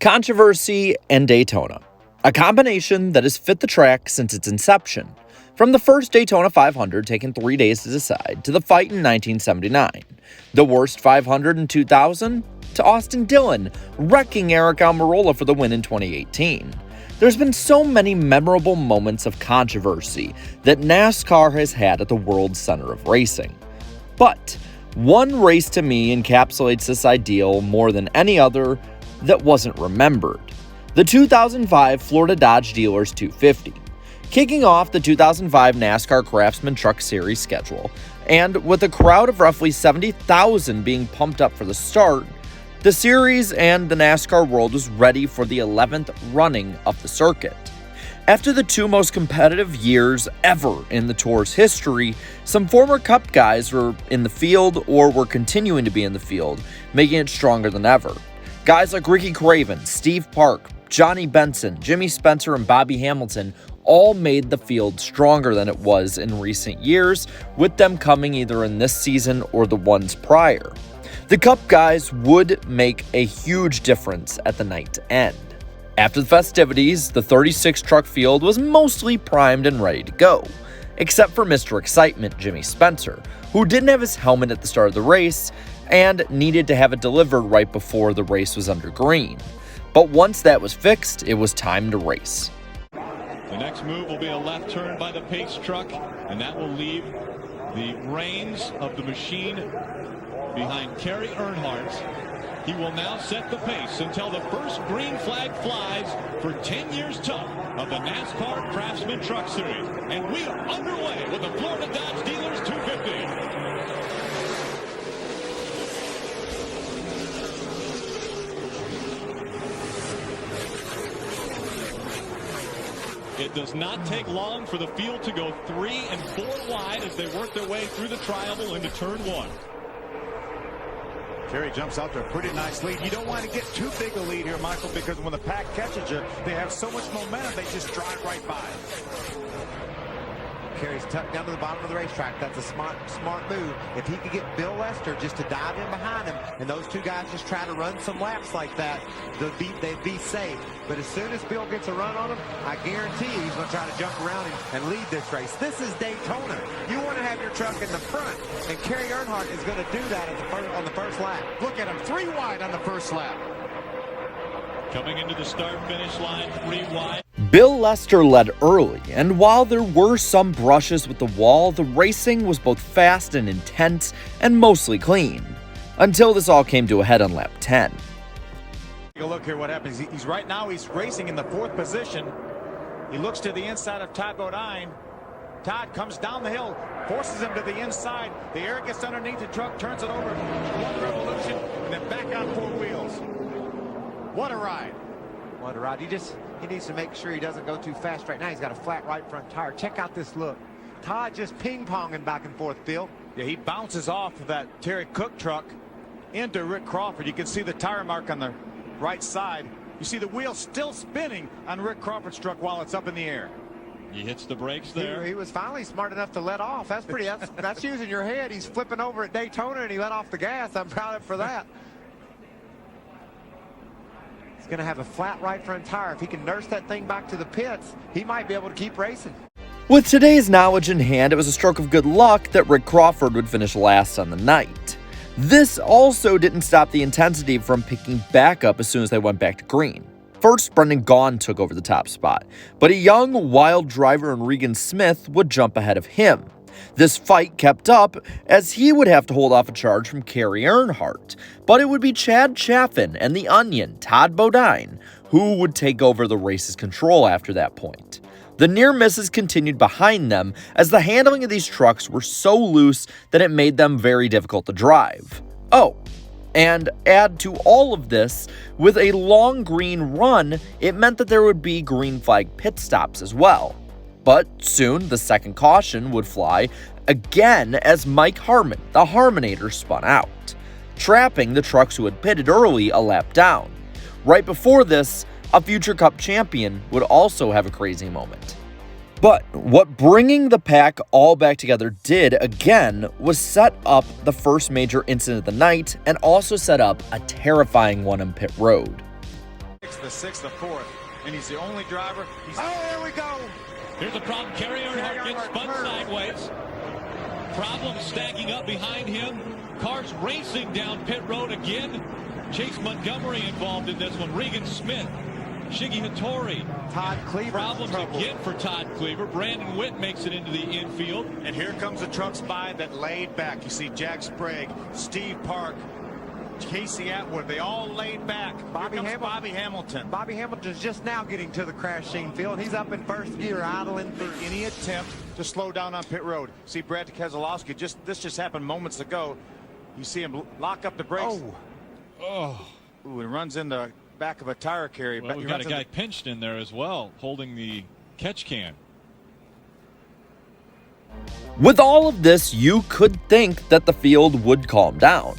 Controversy and Daytona, a combination that has fit the track since its inception, from the first Daytona 500 taking 3 days to decide to the fight in 1979, the worst 500 in 2000, to Austin Dillon wrecking Eric Almirola for the win in 2018. There's been so many memorable moments of controversy that NASCAR has had at the world center of racing. But one race to me encapsulates this ideal more than any other that wasn't remembered: the 2005 Florida Dodge Dealers 250. Kicking off the 2005 NASCAR Craftsman Truck Series schedule, and with a crowd of roughly 70,000 being pumped up for the start, the series and the NASCAR world was ready for the 11th running of the circuit. After the two most competitive years ever in the Tour's history, some former Cup guys were in the field or were continuing to be in the field, making it stronger than ever. Guys like Ricky Craven, Steve Park, Johnny Benson, Jimmy Spencer, and Bobby Hamilton all made the field stronger than it was in recent years, with them coming either in this season or the ones prior. The Cup guys would make a huge difference at the night's end. After the festivities, the 36 truck field was mostly primed and ready to go, except for Mr. Excitement, Jimmy Spencer, who didn't have his helmet at the start of the race and needed to have it delivered right before the race was under green. But once that was fixed, it was time to race. The next move will be a left turn by the pace truck, and that will leave the reins of the machine behind Kerry Earnhardt. He will now set the pace until the first green flag flies for 10 years tough of the NASCAR Craftsman Truck Series. And we are underway with the Florida Dodge Dealers 250. It does not take long for the field to go 3 and 4 wide as they work their way through the triangle into turn 1. Kerry jumps out to a pretty nice lead. You don't want to get too big a lead here, Michael, because when the pack catches you, they have so much momentum, they just drive right by. Kerry's tucked down to the bottom of the racetrack. That's a smart move. If he could get Bill Lester just to dive in behind him, and those two guys just try to run some laps like that, they'd be safe. But as soon as Bill gets a run on him, I guarantee you he's going to try to jump around and lead this race. This is Daytona. You want to have your truck in the front, and Kerry Earnhardt is going to do that on the first lap. Look at him, 3 wide on the first lap. Coming into the start-finish line, 3 wide. Bill Lester led early, and while there were some brushes with the wall, the racing was both fast and intense and mostly clean, until this all came to a head on lap 10. Take a look here what happens. He's right now, he's racing in the 4th position. He looks to the inside of Todd Bodine. Todd comes down the hill, forces him to the inside. The air gets underneath the truck, turns it over. 1 revolution, and then back on 4 wheels. What a ride. What a ride. He needs to make sure he doesn't go too fast right now. He's got a flat right front tire. Check out this look. Todd just ping-ponging back and forth, Phil. Yeah, he bounces off of that Terry Cook truck into Rick Crawford. You can see the tire mark on the right side. You see the wheel still spinning on Rick Crawford's truck while it's up in the air. He hits the brakes there. He was finally smart enough to let off. That's using your head. He's flipping over at Daytona and he let off the gas. I'm proud of him for that. He's going to have a flat right front tire. If he can nurse that thing back to the pits, he might be able to keep racing. With today's knowledge in hand, it was a stroke of good luck that Rick Crawford would finish last on the night. This also didn't stop the intensity from picking back up as soon as they went back to green. First, Brendan Gaughan took over the top spot, but a young, wild driver in Regan Smith would jump ahead of him. This fight kept up as he would have to hold off a charge from Kerry Earnhardt, but it would be Chad Chaffin and the Onion, Todd Bodine, who would take over the race's control after that point. The near misses continued behind them as the handling of these trucks were so loose that it made them very difficult to drive. Oh, and add to all of this, with a long green run, it meant that there would be green flag pit stops as well. But soon, the second caution would fly again as Mike Harmon, the Harmonator, spun out, trapping the trucks who had pitted early a lap down. Right before this, a future Cup champion would also have a crazy moment. But what bringing the pack all back together did, again, was set up the first major incident of the night and also set up a terrifying one on pit road. the 6th, the 4th, and he's the only driver. Oh, there we go. Here's a problem. Kerry Earnhardt gets spun sideways. Problems stacking up behind him. Cars racing down pit road again. Chase Montgomery involved in this one. Regan Smith, Shiggy Hattori. Todd Cleaver. Problems again for Todd Cleaver. Brandon Witt makes it into the infield. And here comes the trucks by that laid back. You see Jack Sprague, Steve Park, Casey Atwood. They all laid back. Bobby Hamilton. Bobby Hamilton's just now getting to the crash scene field. He's up in first gear, idling through. Any attempt to slow down on pit road. See Brad Keselowski. This just happened moments ago. You see him lock up the brakes. Oh. Ooh, and runs in the back of a tire carrier. Well, we've got a guy pinched in there as well, holding the catch can. With all of this, you could think that the field would calm down,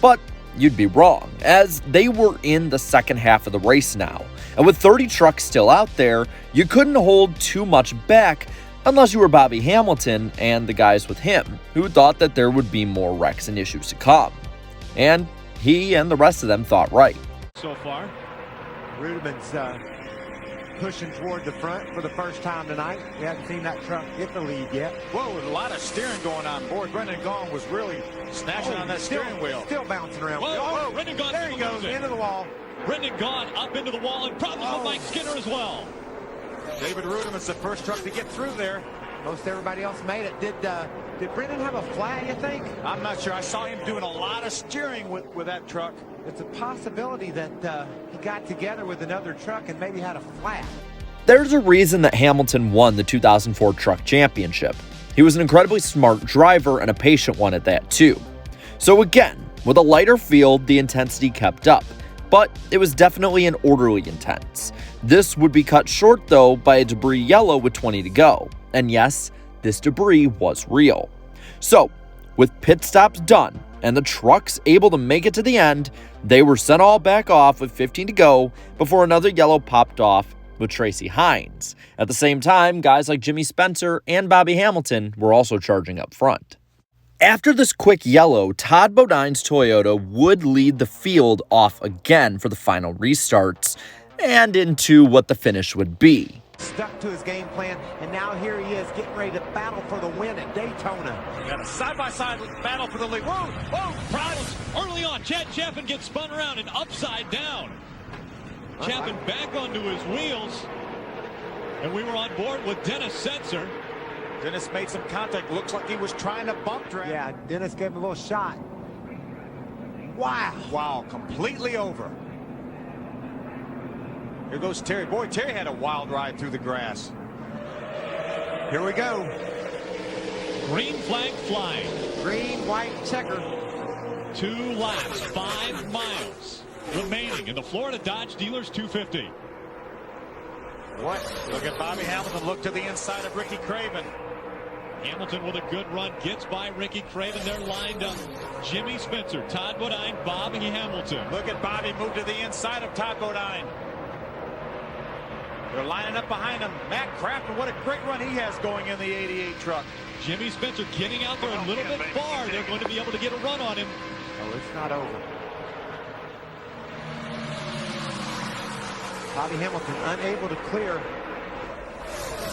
but you'd be wrong, as they were in the second half of the race now, and with 30 trucks still out there, you couldn't hold too much back unless you were Bobby Hamilton and the guys with him, who thought that there would be more wrecks and issues to come. And he and the rest of them thought right. So far, Rudeman's pushing toward the front for the first time tonight. We haven't seen that truck get the lead yet. Whoa, with a lot of steering going on board. Brendan Gaughan was really snatching on that steering wheel. Still bouncing around. Whoa, Brendan Gaughan. There he goes, into the wall. Brendan Gaughan up into the wall, and problems with Mike Skinner as well. David Rudeman's the first truck to get through there. Most everybody else made it. Did Brendan have a flat, you think? I'm not sure. I saw him doing a lot of steering with that truck. It's a possibility that he got together with another truck and maybe had a flat. There's a reason that Hamilton won the 2004 Truck Championship. He was an incredibly smart driver and a patient one at that too. So again, with a lighter field, the intensity kept up, but it was definitely an orderly intense. This would be cut short though by a debris yellow with 20 to go. And yes, this debris was real. So, with pit stops done and the trucks able to make it to the end, they were sent all back off with 15 to go before another yellow popped off with Tracy Hines. At the same time, guys like Jimmy Spencer and Bobby Hamilton were also charging up front. After this quick yellow, Todd Bodine's Toyota would lead the field off again for the final restarts and into what the finish would be. Stuck to his game plan, and now here he is getting ready to battle for the win at Daytona. Got a side-by-side battle for the lead. Whoa, Problems early on. Chad Chapin gets spun around and upside down. Chapin back onto his wheels, and we were on board with Dennis Setzer. Dennis made some contact. Looks like he was trying to bump drag. Yeah, Dennis gave him a little shot. Wow. Wow, completely over. Here goes Terry. Boy, Terry had a wild ride through the grass. Here we go. Green flag flying. Green, white checker. 2 laps, 5 miles remaining in the Florida Dodge Dealers 250. What? Look at Bobby Hamilton. Look to the inside of Ricky Craven. Hamilton with a good run gets by Ricky Craven. They're lined up. Jimmy Spencer, Todd Bodine, Bobby Hamilton. Look at Bobby move to the inside of Todd Bodine. They're lining up behind him. Matt Crafton, what a great run he has going in the 88 truck. Jimmy Spencer getting out there a little bit far. They're going to be able to get a run on him. Oh, it's not over. Bobby Hamilton unable to clear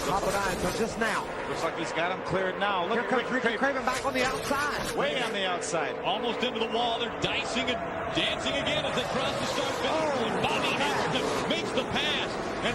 Bodine until just now. Looks like he's got him cleared now. Look Here comes Ricky Craven back on the outside. Way on the outside. Almost into the wall. They're dicing and dancing again as they cross the start finish line. Bobby Hamilton makes the pass. And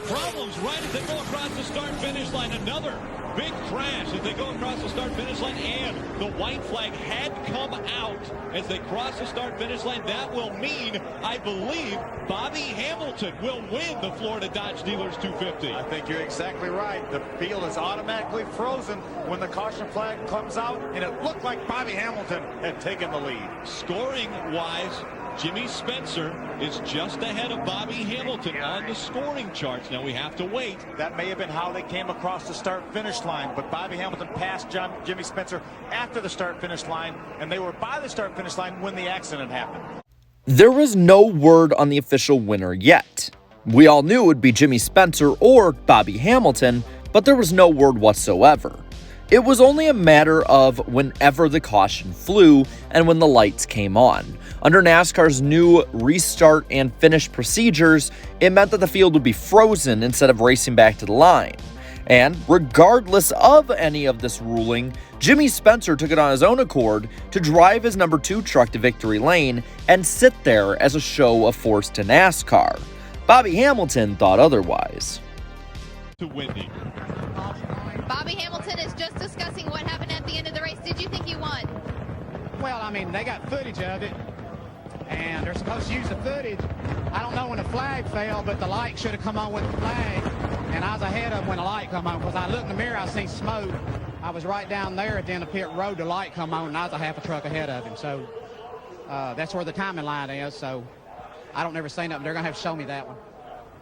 problems right as they go across the start finish line. Another big crash as they go across the start finish line, and the white flag had come out as they cross the start finish line. That will mean, I believe, Bobby Hamilton will win the Florida Dodge Dealers 250. I think you're exactly right. The field is automatically frozen when the caution flag comes out, and it looked like Bobby Hamilton had taken the lead. Scoring wise, Jimmy Spencer is just ahead of Bobby Hamilton on the scoring charts. Now we have to wait. That may have been how they came across the start-finish line, but Bobby Hamilton passed Jimmy Spencer after the start-finish line, and they were by the start-finish line when the accident happened. There was no word on the official winner yet. We all knew it would be Jimmy Spencer or Bobby Hamilton, but there was no word whatsoever. It was only a matter of whenever the caution flew and when the lights came on. Under NASCAR's new restart and finish procedures, it meant that the field would be frozen instead of racing back to the line. And regardless of any of this ruling, Jimmy Spencer took it on his own accord to drive his number 2 truck to victory lane and sit there as a show of force to NASCAR. Bobby Hamilton thought otherwise. To Wendy. Bobby Hamilton is just discussing what happened at the end of the race. Did you think you won? Well, I mean, they got footage of it, and they're supposed to use the footage. I don't know when the flag fell, but the light should have come on with the flag, and I was ahead of them when the light come on, because I looked in the mirror, I seen smoke. I was right down there at the end of pit road, the light come on, and I was a half a truck ahead of him. So that's where the timing line is, so I don't never say nothing. They're going to have to show me that one.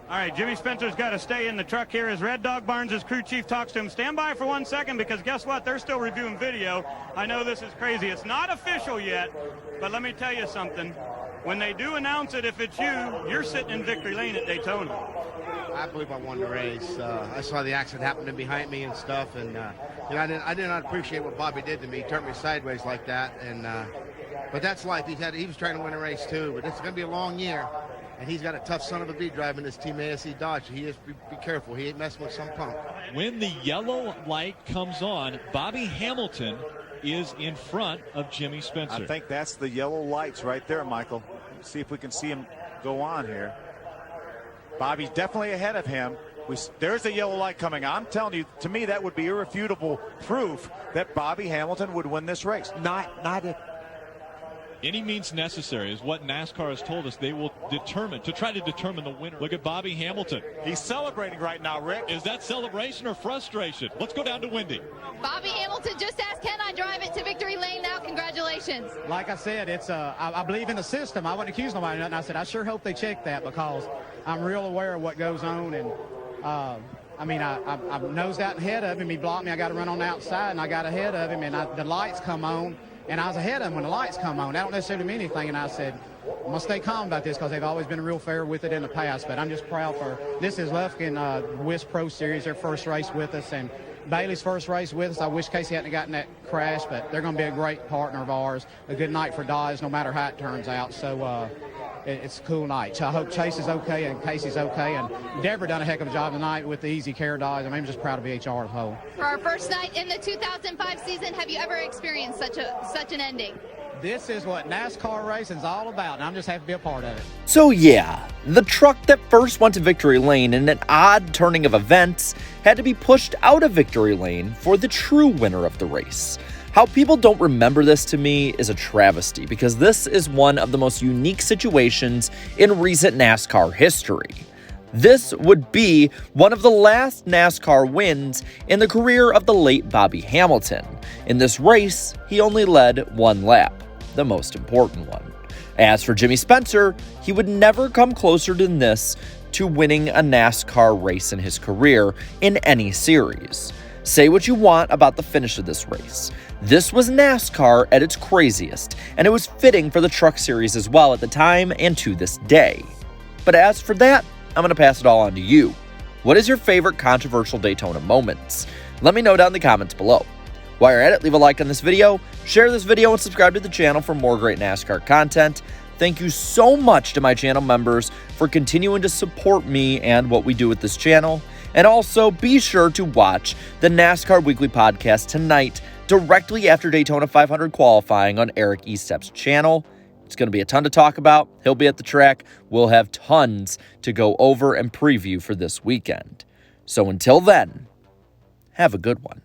All right, Jimmy Spencer's got to stay in the truck here as Red Dog Barnes' crew chief talks to him. Stand by for 1 second, because guess what? They're still reviewing video. I know this is crazy. It's not official yet, but let me tell you something. When they do announce it, if it's you, you're sitting in victory lane at Daytona. I believe I won the race. I saw the accident happening behind me and stuff, and you know, I did not appreciate what Bobby did to me. He turned me sideways like that, and but that's life. He was trying to win a race too, but it's going to be a long year. And he's got a tough son of a bee driving this team ASE Dodge. He is be careful. He ain't messing with some punk. When the yellow light comes on, Bobby Hamilton is in front of Jimmy Spencer. I think that's the yellow lights right there, Michael. See if we can see him go on here. Bobby's definitely ahead of him. There's a yellow light coming. I'm telling you, to me, that would be irrefutable proof that Bobby Hamilton would win this race. Not if any means necessary is what NASCAR has told us they will try to determine the winner. Look at Bobby Hamilton. He's celebrating right now, Rick. Is that celebration or frustration? Let's go down to Wendy. Bobby Hamilton just asked, can I drive it to victory lane now? Congratulations. Like I said, it's I believe in the system. I wouldn't accuse nobody of nothing. I said, I sure hope they check that, because I'm real aware of what goes on. And I mean, I nosed out ahead of him. He blocked me. I got to run on the outside, and I got ahead of him, and the lights come on. And I was ahead of them when the lights come on. That don't necessarily mean anything. And I said, I'm going to stay calm about this, because they've always been real fair with it in the past. But I'm just proud for this is Lufkin WIS Pro Series, their first race with us, and Bailey's first race with us. I wish Casey hadn't gotten that crash, but they're going to be a great partner of ours. A good night for Dodge, no matter how it turns out. So it's a cool night. So I hope Chase is okay and Casey's okay. And Deborah done a heck of a job tonight with the Easy Care Dodge. I mean, I'm just proud of BHR as a whole. For our first night in the 2005 season, have you ever experienced such an ending? This is what NASCAR racing's all about, and I'm just happy to be a part of it. So yeah, the truck that first went to victory lane in an odd turning of events had to be pushed out of victory lane for the true winner of the race. How people don't remember this, to me, is a travesty, because this is one of the most unique situations in recent NASCAR history. This would be one of the last NASCAR wins in the career of the late Bobby Hamilton. In this race, he only led one lap, the most important one. As for Jimmy Spencer, he would never come closer than this to winning a NASCAR race in his career in any series. Say what you want about the finish of this race. This was NASCAR at its craziest, and it was fitting for the Truck Series as well at the time and to this day. But as for that, I'm going to pass it all on to you. What is your favorite controversial Daytona moments? Let me know down in the comments below. While you're at it, leave a like on this video, share this video, and subscribe to the channel for more great NASCAR content. Thank you so much to my channel members for continuing to support me and what we do with this channel. And also, be sure to watch the NASCAR Weekly Podcast tonight, directly after Daytona 500 qualifying on Eric Estep's channel. It's going to be a ton to talk about. He'll be at the track. We'll have tons to go over and preview for this weekend. So until then, have a good one.